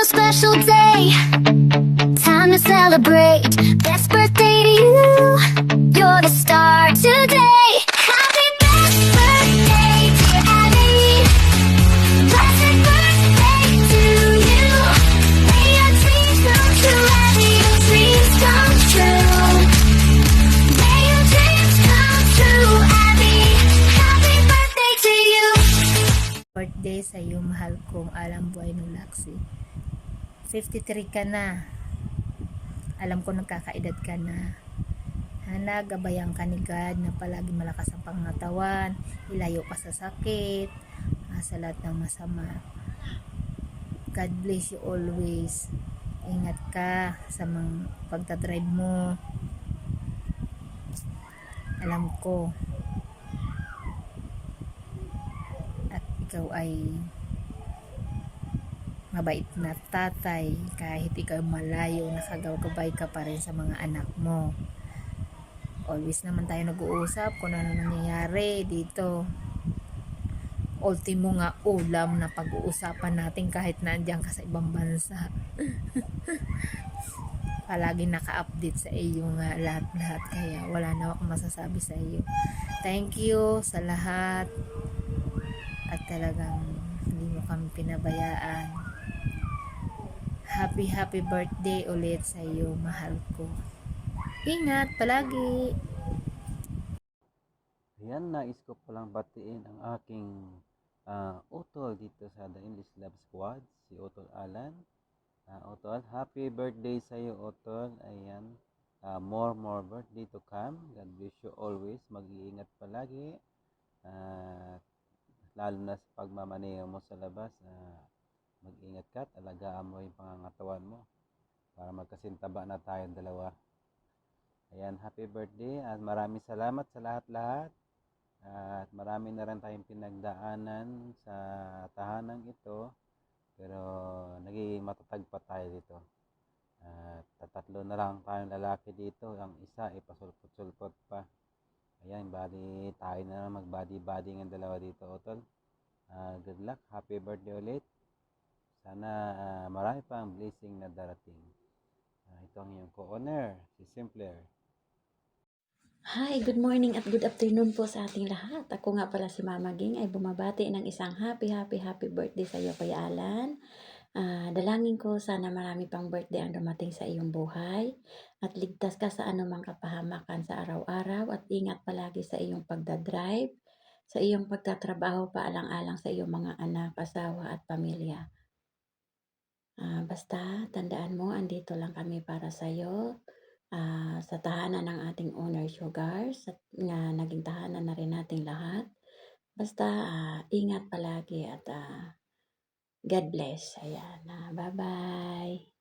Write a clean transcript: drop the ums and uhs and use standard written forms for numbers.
special day. Time to celebrate. Best birthday to you. You're the star today. Happy best birthday, dear Abby. Blessed birthday to you. May your dreams come true, Abby. Your dreams come true. May your dreams come true, Abby. Happy birthday to you. Birthday sa iyo, mahal kong Alam Buhay no Laksi. 53 ka na. Alam ko nagkakaedad ka na. Sana gabayan ka ni God na palagi malakas ang pangatawan, ilayo ka sa sakit, sa lahat ng masama. God bless you always. Ingat ka sa mga pagdadrive mo. Alam ko at ikaw ay mabait na tatay, kahit ikaw malayo, nakagabay ka pa rin sa mga anak mo. Always naman tayo nag-uusap kung ano nangyayari dito. Ultimo nga ulam na pag-uusapan natin kahit nandiyan ka sa ibang bansa. Palagi naka-update sa iyo nga lahat-lahat, kaya wala na akong masasabi sa iyo. Thank you sa lahat at talagang hindi mo kami pinabayaan. Happy birthday ulit sa iyo, mahal ko. Ingat palagi. Ayan, nais ko palang batiin ang aking utol dito sa The English Love Squad, si Utol Alan. Utol, happy birthday sa iyo, Utol. Ayan, more birthday to come. God bless you always. Mag-iingat palagi. Lalo na sa pagmamaneho mo sa labas. Mag-ingat ka at alagaan mo yung pangangatawan mo para magkasintaba na tayong dalawa. Ayan, happy birthday at maraming salamat sa lahat-lahat. At marami na rin tayong pinagdaanan sa tahanang ito, pero nagiging matatag pa tayo dito. At tatlo na lang tayong lalaki dito, ang isa ay pasulpot-sulpot pa. Ayan, bali tayo na lang mag-body-body ng dalawa dito, Utol. Good luck, happy birthday ulit. Sana marami pa ang blessing na darating. Ito ang iyong co-owner, si Simpler. Hi, good morning at good afternoon po sa ating lahat. Ako nga pala si Mama Ging ay bumabati ng isang happy birthday sa iyo, Kuya Alan. Dalangin ko sana marami pang birthday ang dumating sa iyong buhay at ligtas ka sa anumang kapahamakan sa araw-araw at ingat palagi sa iyong pagdadrive, sa iyong pagtatrabaho, paalang-alang sa iyong mga anak, asawa at pamilya. Basta tandaan mo, andito lang kami para sa iyo. Sa tahanan ng ating owner Sugars at na naging tahanan na rin nating lahat. Basta ingat palagi at God bless. Ayan, bye-bye.